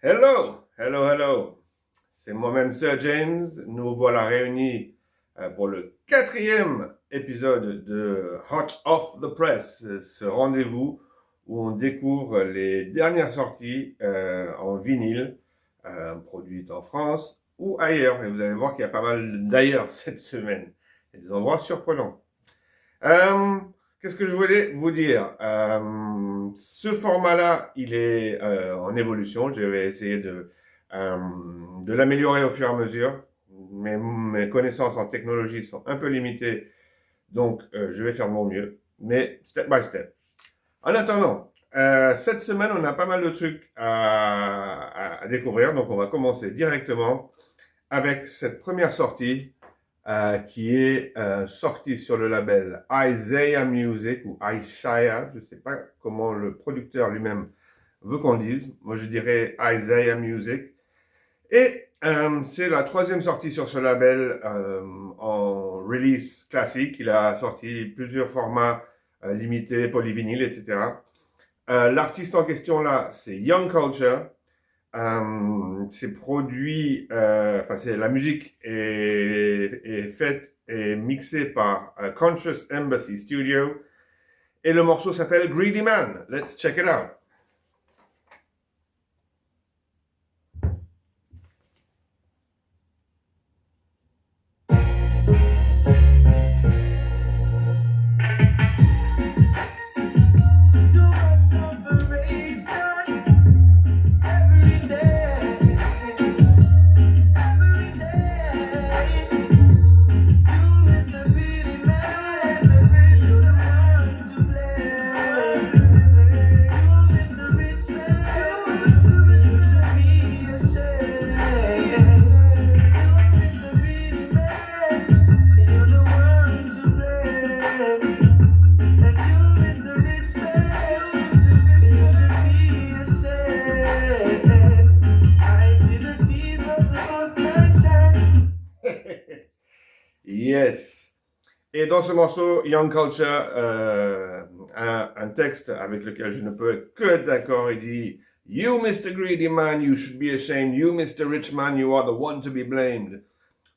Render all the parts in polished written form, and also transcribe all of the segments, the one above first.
Hello, hello, hello. C'est moi-même Sir James. Nous voilà réunis pour le quatrième épisode de Hot Off the Press, ce rendez-vous où on découvre les dernières sorties en vinyle, produites en France ou ailleurs. Et vous allez voir qu'il y a pas mal d'ailleurs cette semaine. Il y a des endroits surprenants. Euh, Qu'est-ce que je voulais vous dire? Ce format-là, il est en évolution. Je vais essayer de l'améliorer au fur et à mesure. Mes connaissances en technologie sont un peu limitées, donc je vais faire de mon mieux, mais step by step. En attendant, cette semaine, on a pas mal de trucs à découvrir, donc on va commencer directement avec cette première sortie qui est sorti sur le label Isaiah Music ou Isaiah, je ne sais pas comment le producteur lui-même veut qu'on le dise. Moi, je dirais Isaiah Music. Et c'est la troisième sortie sur ce label en release classique. Il a sorti plusieurs formats limités, polyvinyles, etc. L'artiste en question là, c'est Young Culture. C'est produit, c'est la musique est faite et mixée par Conscious Embassy Studio et le morceau s'appelle Greedy Man. Let's check it out. Yes. Et dans ce morceau, Young Culture a un texte avec lequel je ne peux que être d'accord. Il dit You, Mr. Greedy Man, you should be ashamed. You, Mr. Rich Man, you are the one to be blamed.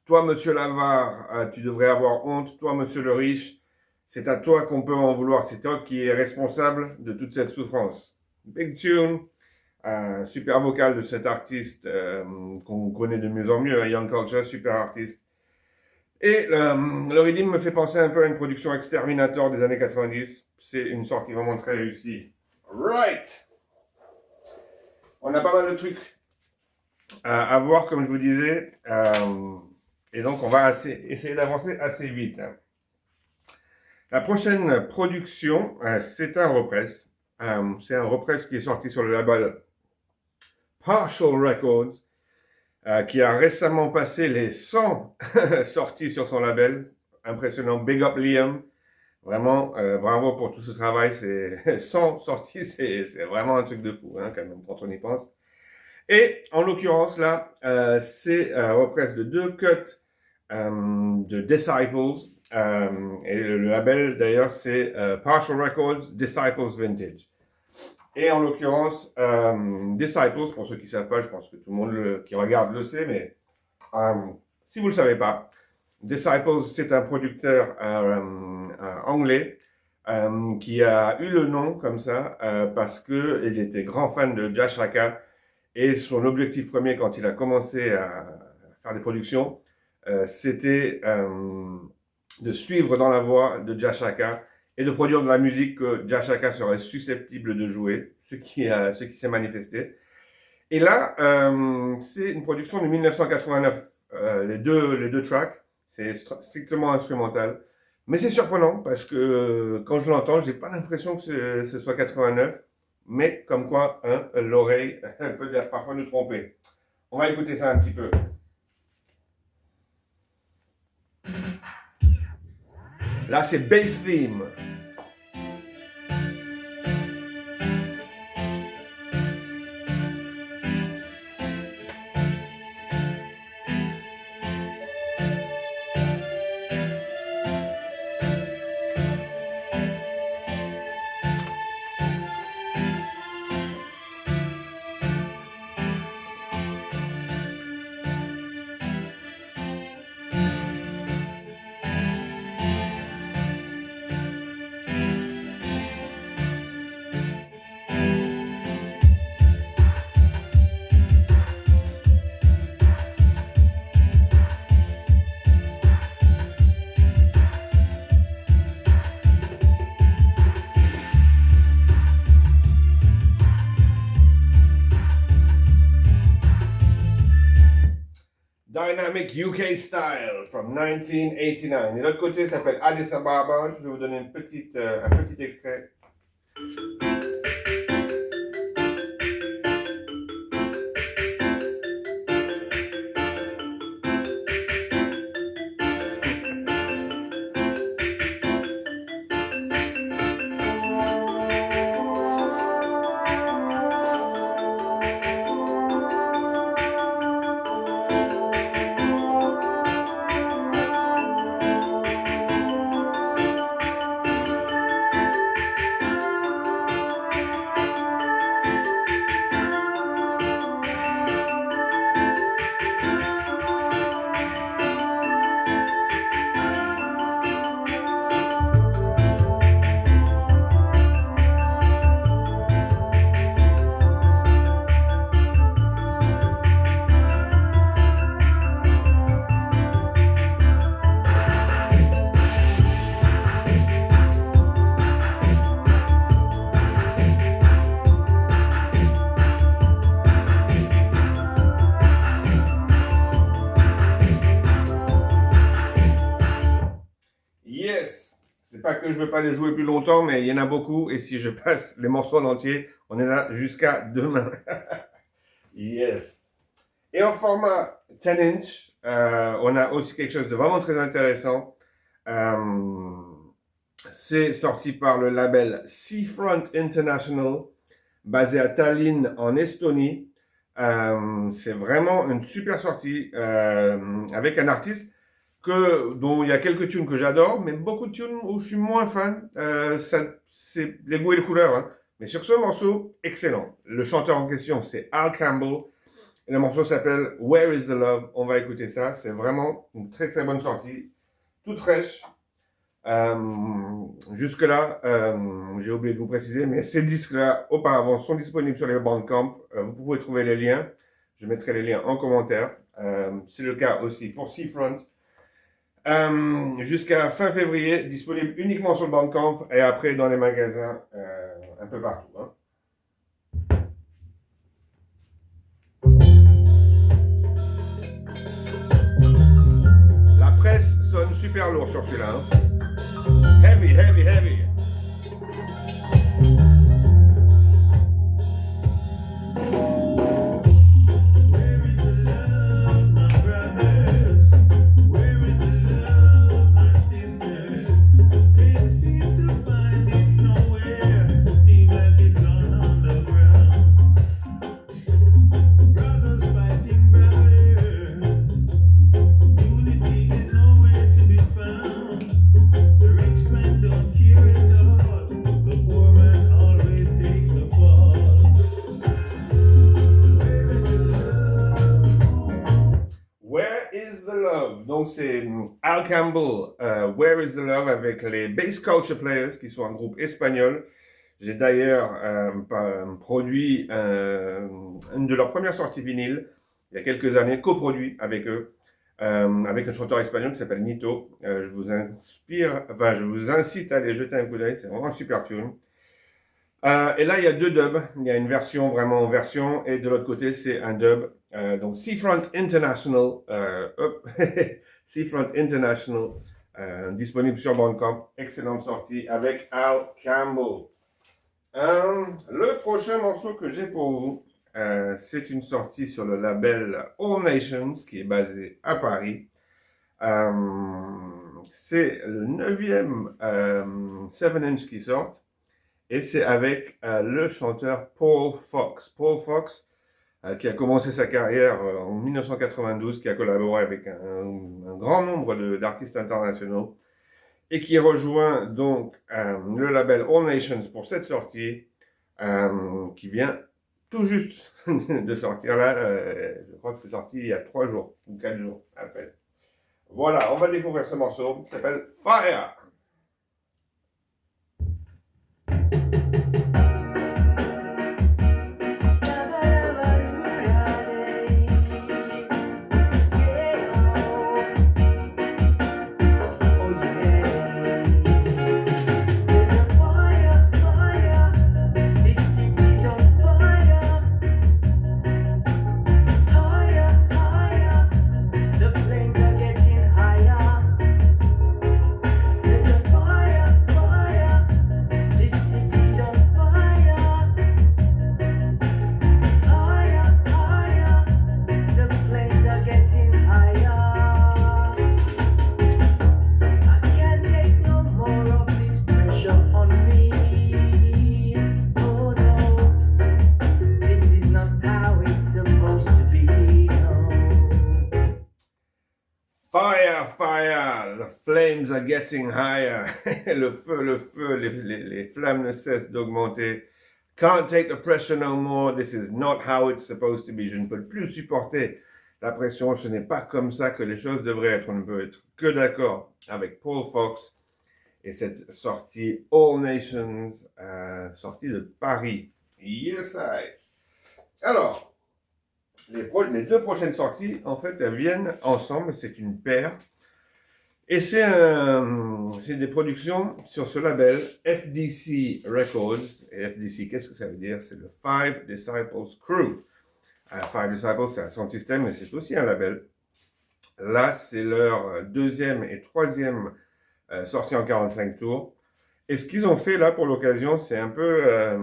Toi, monsieur l'avare, tu devrais avoir honte. Toi, monsieur le riche, c'est à toi qu'on peut en vouloir. C'est toi qui es responsable de toute cette souffrance. Big tune, super vocal de cet artiste qu'on connaît de mieux en mieux, Young Culture, super artiste. Et le rythme me fait penser un peu à une production Exterminator des années 90. C'est une sortie vraiment très réussie. Right! On a pas mal de trucs à voir, comme je vous disais. Et donc, on va essayer d'avancer assez vite. La prochaine production, c'est un repress. C'est un repress qui est sorti sur le label Partial Records, qui a récemment passé les 100 sorties sur son label. Impressionnant. Big up Liam. Vraiment, bravo pour tout ce travail. C'est 100 sorties, c'est vraiment un truc de fou, hein, quand même, quand on y pense. Et en l'occurrence, là, c'est represse de 2 cuts de Disciples. Et le label, d'ailleurs, c'est Partial Records Disciples Vintage. Et en l'occurrence, Disciples, pour ceux qui ne savent pas, je pense que tout le monde qui regarde le sait, mais si vous ne le savez pas, Disciples, c'est un producteur anglais qui a eu le nom comme ça parce qu'il était grand fan de Jah Shaka et son objectif premier quand il a commencé à faire des productions, c'était de suivre dans la voie de Jah Shaka et de produire de la musique que Jah Shaka serait susceptible de jouer, ce qui s'est manifesté. Et là, c'est une production de 1989, les deux tracks. C'est strictement instrumental. Mais c'est surprenant parce que quand je l'entends, j'ai pas l'impression que ce soit 89. Mais comme quoi, hein, l'oreille peut parfois nous tromper. On va écouter ça un petit peu. Là, c'est Bass Theme. Dynamic UK Style from 1989. Et l'autre côté s'appelle Addis Ababa. Je vais vous donner un petit extrait. Yes! C'est pas que je veux pas les jouer plus longtemps, mais il y en a beaucoup. Et si je passe les morceaux en entier, on est là jusqu'à demain. Yes! Et en format 10 inch, on a aussi quelque chose de vraiment très intéressant. C'est sorti par le label Seafront International, basé à Tallinn en Estonie. C'est vraiment une super sortie avec un artiste dont il y a quelques tunes que j'adore, mais beaucoup de tunes où je suis moins fan. C'est les goûts et les couleurs. Hein. Mais sur ce morceau, excellent. Le chanteur en question, c'est Al Campbell. Et le morceau s'appelle Where is the Love? On va écouter ça. C'est vraiment une très très bonne sortie. Toute fraîche. Jusque-là, j'ai oublié de vous préciser, mais ces disques-là, auparavant, sont disponibles sur les Bandcamp. Vous pouvez trouver les liens. Je mettrai les liens en commentaire. C'est le cas aussi pour Seafront. Jusqu'à fin février, disponible uniquement sur le Bandcamp et après dans les magasins un peu partout. Hein. La presse sonne super lourd sur celui-là. Hein. Heavy, heavy, heavy. Donc c'est Al Campbell, Where is the Love avec les Bass Culture Players qui sont un groupe espagnol. J'ai d'ailleurs produit une de leurs premières sorties vinyle il y a quelques années, coproduit avec eux, avec un chanteur espagnol qui s'appelle Nito. Je vous incite à aller jeter un coup d'œil, c'est vraiment un super tune. Et là il y a deux dubs, il y a une version vraiment en version et de l'autre côté c'est un dub. Donc Seafront International, Seafront International, disponible sur Bandcamp, excellente sortie avec Al Campbell. Le prochain morceau que j'ai pour vous, c'est une sortie sur le label All Nations qui est basé à Paris. C'est le 9e 7-inch qui sort et c'est avec le chanteur Paul Fox. Paul Fox qui a commencé sa carrière en 1992, qui a collaboré avec un grand nombre d'artistes internationaux et qui rejoint donc le label All Nations pour cette sortie qui vient tout juste de sortir là. Je crois que c'est sorti il y a 3 jours ou 4 jours à peine. Voilà, on va découvrir ce morceau qui s'appelle Fire. The fire, the flames are getting higher. Le feu, les flammes ne cessent d'augmenter. Can't take the pressure no more, this is not how it's supposed to be. Je ne peux plus supporter la pression, ce n'est pas comme ça que les choses devraient être. On ne peut être que d'accord avec Paul Fox et cette sortie All Nations, sortie de Paris. Yes, I. Alors, les deux prochaines sorties, en fait, elles viennent ensemble, c'est une paire. Et c'est des productions sur ce label FDC Records. Et FDC, qu'est-ce que ça veut dire? C'est le Five Disciples Crew. Five Disciples, c'est un son système, mais c'est aussi un label. Là, c'est leur deuxième et troisième sortie en 45 tours. Et ce qu'ils ont fait là pour l'occasion, c'est un peu,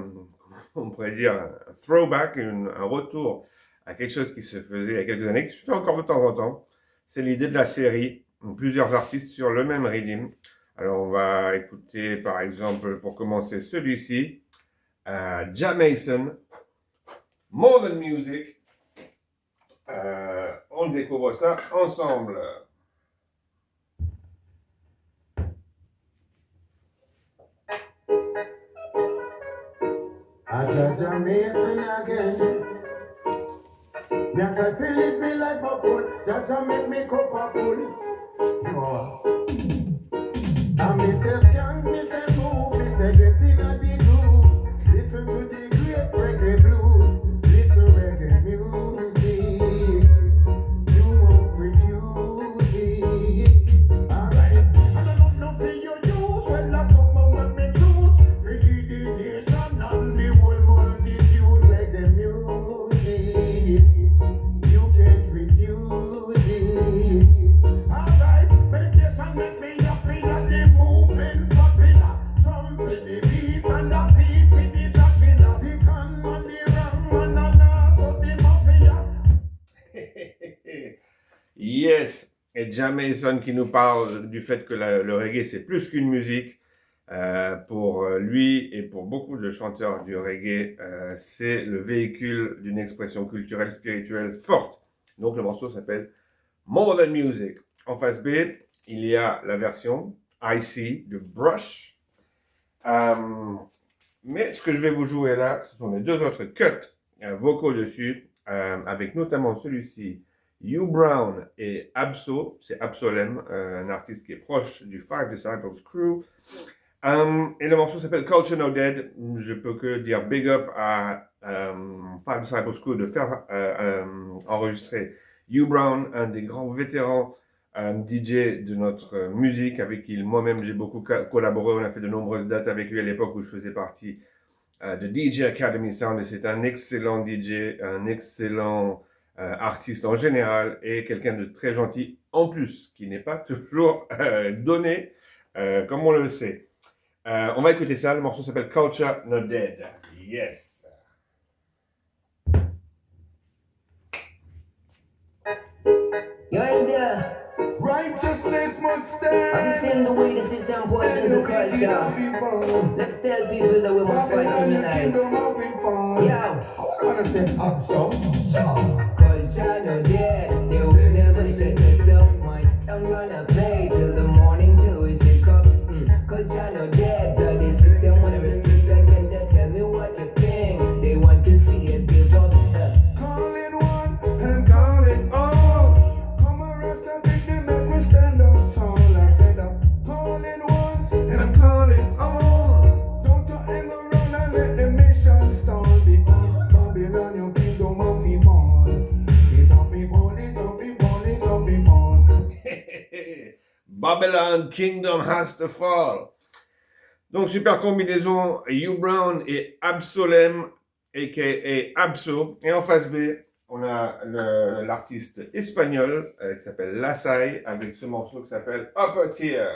on pourrait dire, un throwback, un retour à quelque chose qui se faisait il y a quelques années, qui se fait encore de temps en temps. C'est l'idée de la série. Plusieurs artistes sur le même rythme. Alors on va écouter par exemple pour commencer celui-ci, Jamason, More Than Music. On découvre ça ensemble. Jamason again. Me a try to live me life up full. Jaja make me cup a full. And me say skank, me say move, me say get in a the groove. Listen to the great reggae blues. Listen reggae music. You won't refuse it. Alright. And I don't know see you use when I summer when me choose. Free the nation and the whole multitude reggae music. You can't refuse it. Alright, meditation make me happy at the movement's popular. Trumpet the beat and the feet with the jockeyla. The con and the wrong man and also the mafia. Yes, et Jamason qui nous parle du fait que le reggae c'est plus qu'une musique. Pour lui et pour beaucoup de chanteurs du reggae, c'est le véhicule d'une expression culturelle, spirituelle forte. Donc le morceau s'appelle More Than Music. En face B, il y a la version IC de Brush. Mais ce que je vais vous jouer là, ce sont les deux autres cuts vocaux dessus, avec notamment celui-ci, Hugh Brown et Abso, c'est Absolem, un artiste qui est proche du Five Disciples Crew. Et le morceau s'appelle Culture No Dead. Je peux que dire big up à Five Disciples Crew de faire enregistrer Hugh Brown, un des grands vétérans DJ de notre musique, avec qui moi-même j'ai beaucoup collaboré. On a fait de nombreuses dates avec lui à l'époque où je faisais partie de DJ Academy Sound, et c'est un excellent DJ, un excellent artiste en général, et quelqu'un de très gentil en plus, qui n'est pas toujours donné comme on le sait. On va écouter ça, le morceau s'appelle Culture No Dead. Yes. You're in there. Righteousness must stand. Have you seen the way the system poisons the culture? Let's tell people that we must fight in unite. Yeah. I wanna say up so. Culture no dead. They will never shut us up. My song gonna play till the morning till we see cups. Culture no dead. The system wanna restrict us and they tell me what you think. They want to see us give up. Calling one and calling all. Come arrest a big them make we stand up tall. I said I'm calling one and I'm calling all. Don't you hang around and let the mission stall. Because Babylon your kingdom of the fall. It up be fall, it up be fall, it up be fall. Babylon Kingdom has to fall. Donc super combinaison, Hugh Brown et Absolem, a.k.a. Abso. Et en face B, on a l'artiste espagnol qui s'appelle Lasai, avec ce morceau qui s'appelle Upper Tier.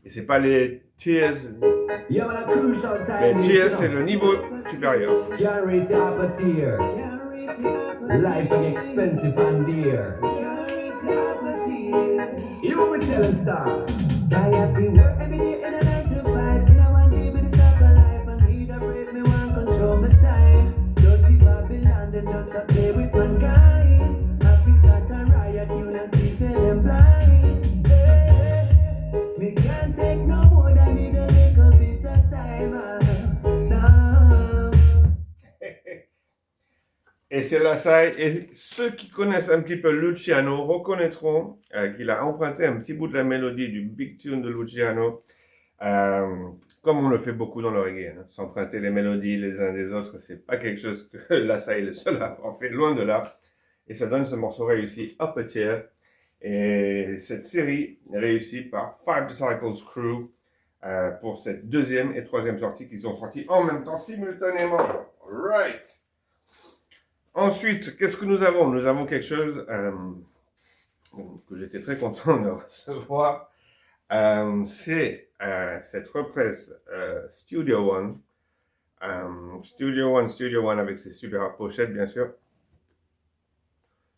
Et c'est pas les tears, Yeah, man, a crucial les time. tears c'est le niveau supérieur. Can't reach up a tier. Life is expensive and dear. You want me tell a star? Tired we work every day in a 9 to 5. Me no want to be the stop of life and need a break. Me want control my time. Dirty Babylon, them just a play with mankind. Happy start a riot c'est Lassai. Et ceux qui connaissent un petit peu Luciano reconnaîtront qu'il a emprunté un petit bout de la mélodie du Big Tune de Luciano, comme on le fait beaucoup dans le reggae. Hein. S'emprunter les mélodies les uns des autres, c'est pas quelque chose que Lassai est le seul à avoir fait, loin de là. Et ça donne ce morceau réussi Upper Tier. Et cette série réussie par Five Disciples Crew pour cette deuxième et troisième sortie qui sont sorties en même temps, simultanément. Right. Ensuite, qu'est-ce que nous avons? Nous avons quelque chose que j'étais très content de recevoir. C'est cette reprise Studio One. Studio One avec ses super pochettes, bien sûr.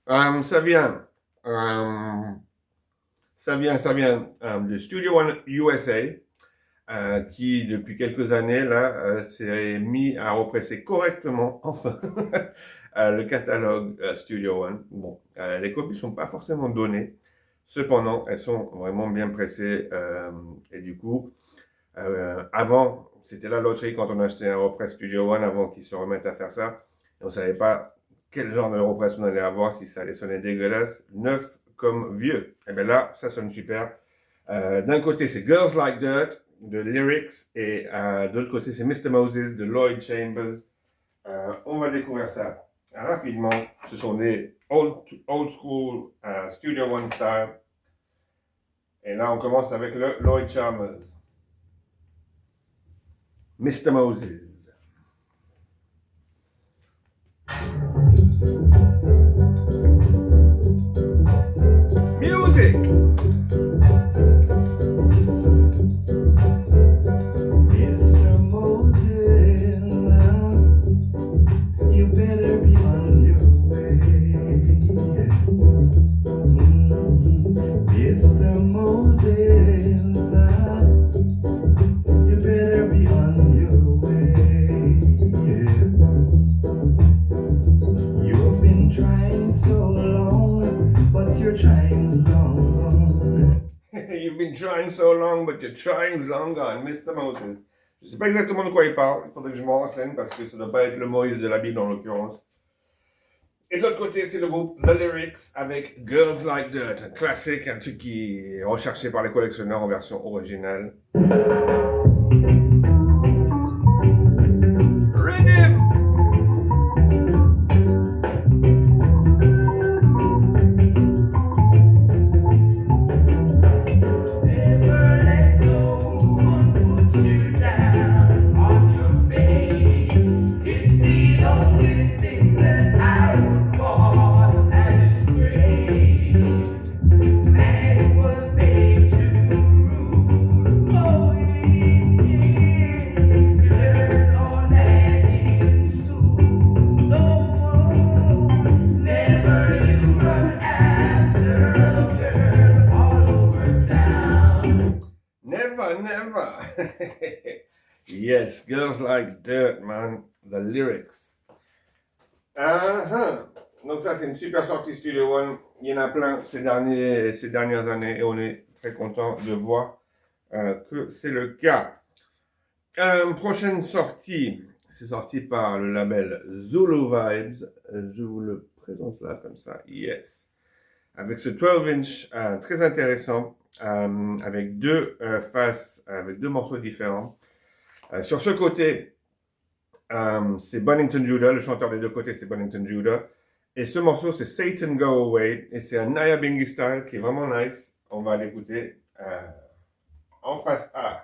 Ça vient de Studio One USA, qui depuis quelques années là s'est mis à represser correctement enfin le catalogue Studio One. Bon, les copies sont pas forcément données, cependant elles sont vraiment bien pressées et du coup avant c'était la loterie quand on achetait un repress Studio One avant qu'ils se remettent à faire ça, et on savait pas quel genre de repress on allait avoir, si ça allait sonner dégueulasse, neuf comme vieux. Et bien là, ça sonne super. D'un côté, c'est Girls Like Dirt de Lyrics et de l'autre côté, c'est Mr. Moses de Lloyd Chambers. On va découvrir ça rapidement. Ce sont des old school Studio One style. Et là, on commence avec le Lloyd Chambers. Mr. Moses. Music! Mr. Moses, you better be on your way. Mr. Moses, you better be on your way. You've been trying so long, but your trying's long gone. You've been trying so long, but your trying's long gone, Mr. Moses. Je sais pas exactement de quoi il parle. Il faudrait que je me renseigne parce que ça doit pas être le Moïse de la Bible en l'occurrence. Et de l'autre côté, c'est le groupe The Lyrics avec Girls Like Dirt, un classique, un truc qui est recherché par les collectionneurs en version originale. Rhythm! Never. Yes, Girls Like Dirt, man. The Lyrics. Donc ça, c'est une super sortie Studio One. Il y en a plein ces dernières années et on est très content de voir que c'est le cas. Prochaine sortie, c'est sorti par le label Zulu Vibes. Je vous le présente là comme ça. Yes. Avec ce 12-inch très intéressant. Avec deux faces, avec deux morceaux différents. Sur ce côté, c'est Bonington Judah, le chanteur des deux côtés, c'est Bonington Judah. Et ce morceau, c'est Satan Go Away, et c'est un Nyabinghi style qui est vraiment nice. On va l'écouter en face A.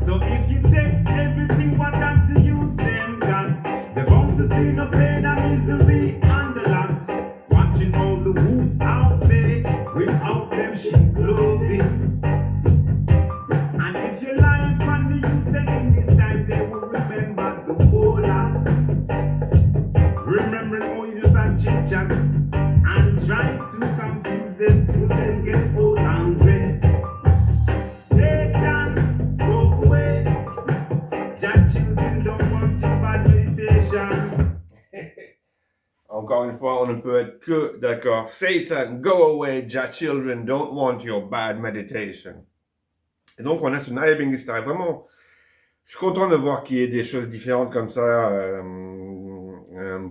So if children don't want your bad meditation. Encore une fois, on ne peut être que d'accord. Satan, go away, Jah children don't want your bad meditation. Et donc, on a ce Naya Bingy Style. Vraiment, je suis content de voir qu'il y ait des choses différentes comme ça.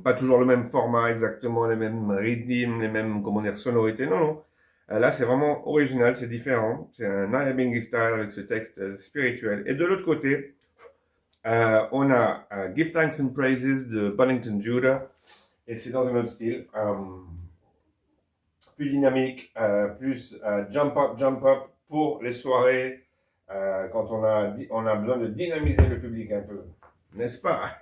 Pas toujours le même format, exactement les mêmes rythmes, les mêmes, comment dire, sonorités. Non, non. Là, c'est vraiment original, c'est différent. C'est un Naya Bingy Style avec ce texte spirituel. Et de l'autre côté, on a Give Thanks and Praises de Bonington Judah. Et c'est dans un autre style, plus dynamique, plus jump up pour les soirées, quand on a besoin de dynamiser le public un peu, n'est-ce pas?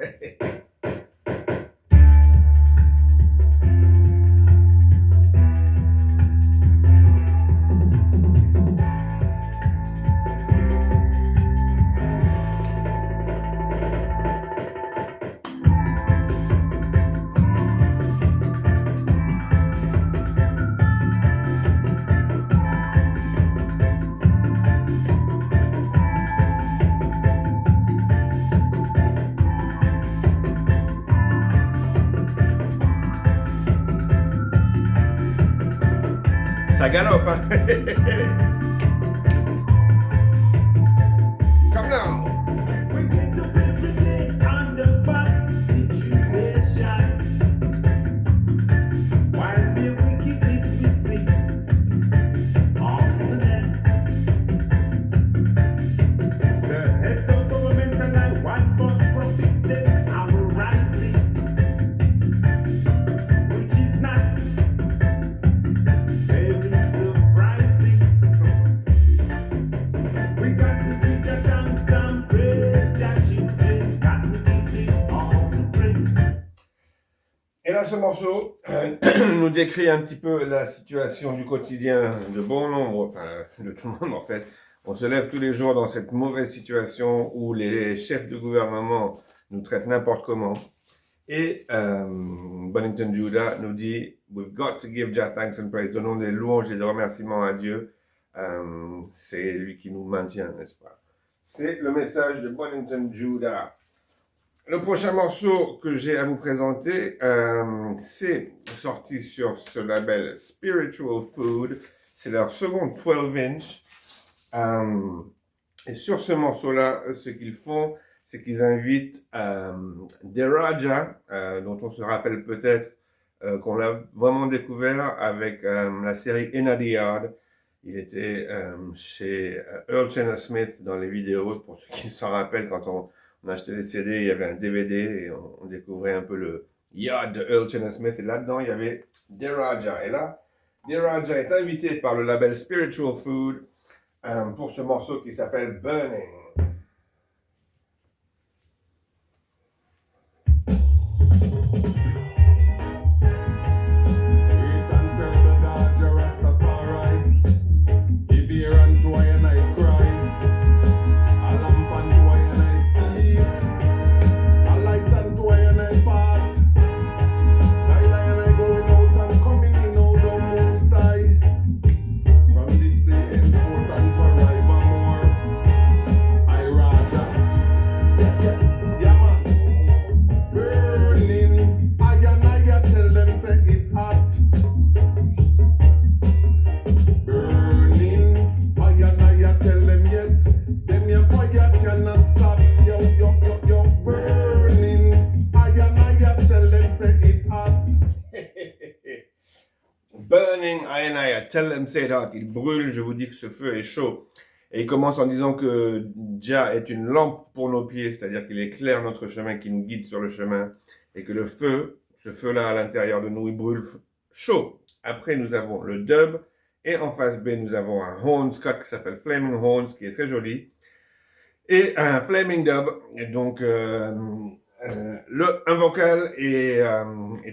Ça galope, hein? Come now! We get up every day on the bad situation. While the wickedness we see all the net. The heads of government and like white false prophets, they are rising, which is not very surprising. We got to teach us some praise that children got to give it all the praise. Et là, ce morceau nous décrit un petit peu la situation du quotidien de bon nombre, enfin de tout le monde en fait. On se lève tous les jours dans cette mauvaise situation où les chefs de gouvernement nous traitent n'importe comment. Et Bonington Judah nous dit « We've got to give Jah thanks and praise ». Donnons des louanges et des remerciements à Dieu. C'est lui qui nous maintient, n'est-ce pas? C'est le message de Bonington Judah. Le prochain morceau que j'ai à vous présenter, c'est sorti sur ce label Spiritual Food. C'est leur second 12-inch. Et sur ce morceau-là, ce qu'ils font, c'est qu'ils invitent Deraja, dont on se rappelle peut-être qu'on l'a vraiment découvert avec la série In the Yard. Il était chez Earl Chenna Smith dans les vidéos, pour ceux qui s'en rappellent, quand on achetait les CD, il y avait un DVD et on découvrait un peu le Yard de Earl Chenna Smith. Et là-dedans, il y avait Deraja. Et là, Deraja est invité par le label Spiritual Food pour ce morceau qui s'appelle Burning. Great and terrible God, Jah Rastafari. Give ear unto I and I cry. A lamp unto I and I feet. A light unto I and I path. Guide I and I going out and coming in, O thou Most High. From this day henceforth and forevermore. I Raja. Yeah, man. Burning. I and I tell them say it hot. Burning. I and I tell them yes. Them your fire cannot stop. Yo. Burning. I and I tell them say it hot. Burning Ayanaya, tell them say that. Il brûle, je vous dis que ce feu est chaud. Et il commence en disant que Jah est une lampe pour nos pieds, c'est-à-dire qu'il éclaire notre chemin, qu'il nous guide sur le chemin. Et que le feu, ce feu-là à l'intérieur de nous, il brûle chaud. Après, nous avons le dub. Et en face B, nous avons un horn cut qui s'appelle Flaming Horns, qui est très joli. Et un Flaming Dub. Et donc, un vocal et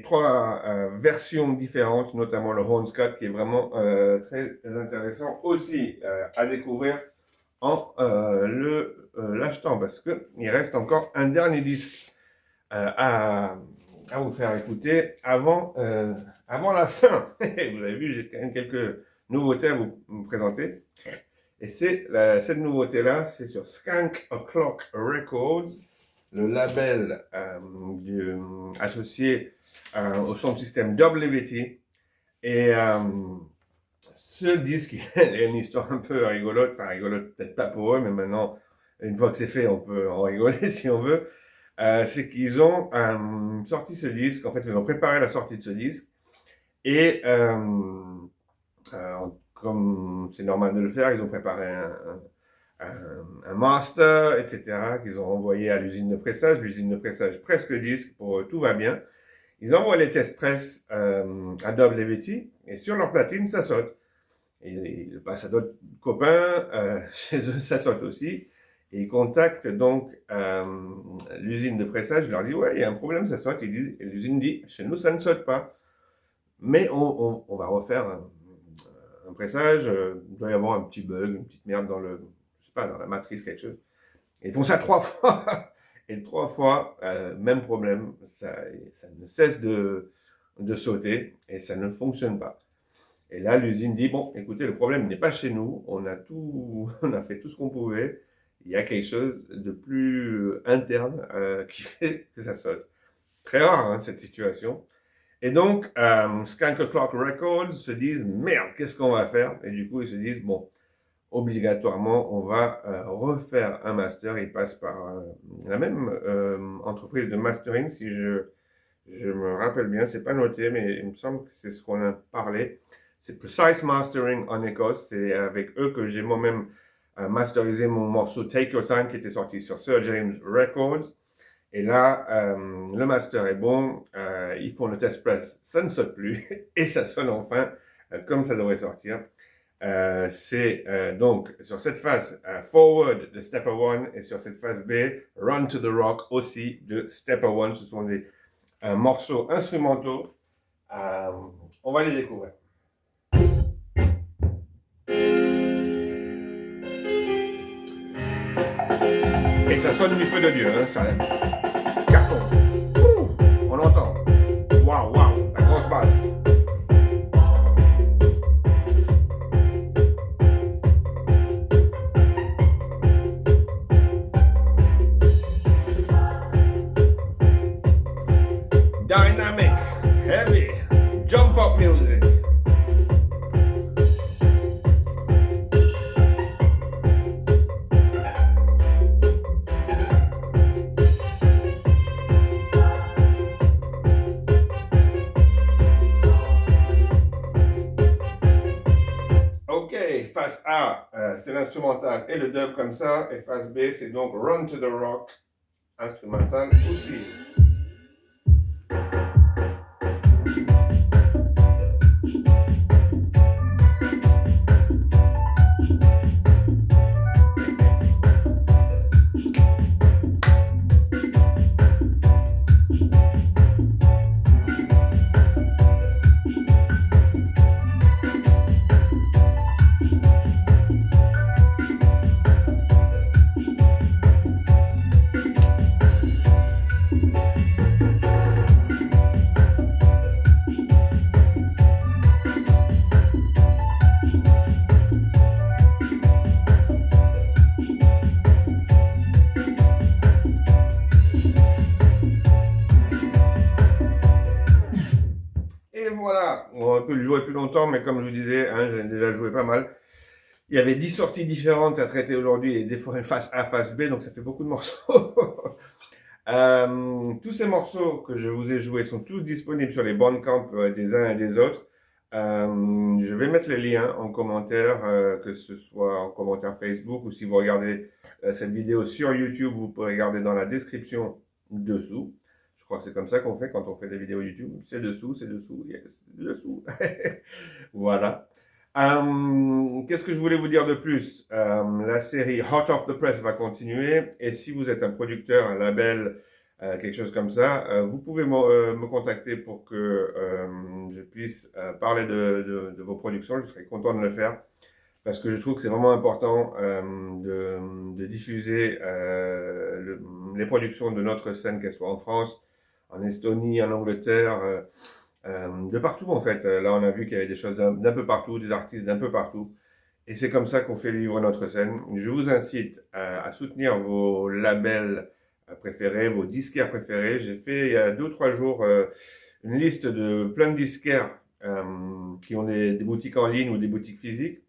trois versions différentes, notamment le horn cut, qui est vraiment très intéressant aussi à découvrir en l'achetant, parce que il reste encore un dernier disque à vous faire écouter avant la fin. Vous avez vu, j'ai quand même quelques nouveautés à vous présenter. Et c'est cette nouveauté-là, c'est sur Skank O'Clock Records. le label associé au son système WVT. Et ce disque, il y a une histoire un peu rigolote, enfin rigolote peut-être pas pour eux, mais maintenant, une fois que c'est fait, on peut en rigoler si on veut. C'est qu'ils ont sorti ce disque, en fait ils ont préparé la sortie de ce disque, et comme c'est normal de le faire, ils ont préparé un master, etc., qu'ils ont envoyé à l'usine de pressage presse le disque, pour tout va bien. Ils envoient les tests presse à WVT, et sur leur platine, ça saute. Et ils le passent à d'autres copains, chez eux, ça saute aussi. Et ils contactent donc l'usine de pressage, je leur dis, ouais, il y a un problème, ça saute. Et l'usine dit, chez nous, ça ne saute pas. Mais on va refaire un pressage, il doit y avoir un petit bug, une petite merde dans je sais pas, dans la matrice, quelque chose. Et ils font ça 3 fois. Et 3 fois, même problème, ça ne cesse de sauter et ça ne fonctionne pas. Et là, l'usine dit, bon, écoutez, le problème n'est pas chez nous, on a fait tout ce qu'on pouvait, il y a quelque chose de plus interne qui fait que ça saute. Très rare, hein, cette situation. Et donc, Skunk O'Clock Records se disent, merde, qu'est-ce qu'on va faire? Et du coup, ils se disent, bon, obligatoirement, on va refaire un master. Ils passent par la même entreprise de mastering, si je me rappelle bien, c'est pas noté, mais il me semble que c'est ce qu'on a parlé. C'est Precise Mastering en Écosse. C'est avec eux que j'ai moi-même masterisé mon morceau Take Your Time qui était sorti sur Sir James Records. Et là, le master est bon, ils font le test press, ça ne saute plus, et ça sonne enfin comme ça devrait sortir. C'est donc sur cette phase Forward de Stepper One et sur cette phase B, Run to the Rock aussi de Stepper One. Ce sont des morceaux instrumentaux. On va les découvrir. Et ça sonne du feu de Dieu, hein, ça carton. Ouh, on entend. Waouh, waouh, la grosse basse. Dynamic, heavy, jump up music. Phase A, c'est l'instrumental et le dub comme ça, et phase B, c'est donc Run to the Rock, instrumental aussi. Voilà, on peut le jouer plus longtemps, mais comme je vous disais, hein, j'ai déjà joué pas mal. Il y avait 10 sorties différentes à traiter aujourd'hui, et des fois face A, face B, donc ça fait beaucoup de morceaux. Tous ces morceaux que je vous ai joués sont tous disponibles sur les Bandcamp des uns et des autres. Je vais mettre les liens en commentaire, que ce soit en commentaire Facebook, ou si vous regardez cette vidéo sur YouTube, vous pouvez regarder dans la description dessous. Je crois que c'est comme ça qu'on fait quand on fait des vidéos YouTube. C'est dessous, yes, dessous. Voilà. Qu'est-ce que je voulais vous dire de plus? La série Hot Off the Press va continuer. Et si vous êtes un producteur, un label, quelque chose comme ça, vous pouvez me contacter pour que je puisse parler de vos productions. Je serais content de le faire. Parce que je trouve que c'est vraiment important de diffuser les productions de notre scène, qu'elles soient en France, en Estonie, en Angleterre, de partout en fait. Là, on a vu qu'il y avait des choses d'un peu partout, des artistes d'un peu partout. Et c'est comme ça qu'on fait vivre notre scène. Je vous incite à soutenir vos labels préférés, vos disquaires préférés. J'ai fait il y a 2 ou 3 jours une liste de plein de disquaires qui ont des boutiques en ligne ou des boutiques physiques.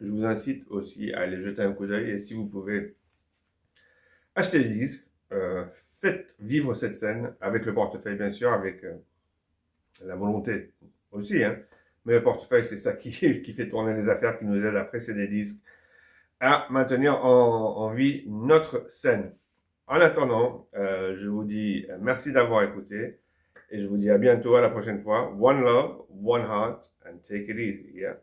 Je vous incite aussi à aller jeter un coup d'œil et si vous pouvez acheter des disques, faites vivre cette scène avec le portefeuille bien sûr, avec la volonté aussi, hein. Mais le portefeuille c'est ça qui fait tourner les affaires, qui nous aide à presser des disques, à maintenir en vie notre scène. En attendant, je vous dis merci d'avoir écouté et je vous dis à bientôt, à la prochaine fois. One love, one heart and take it easy. Yeah.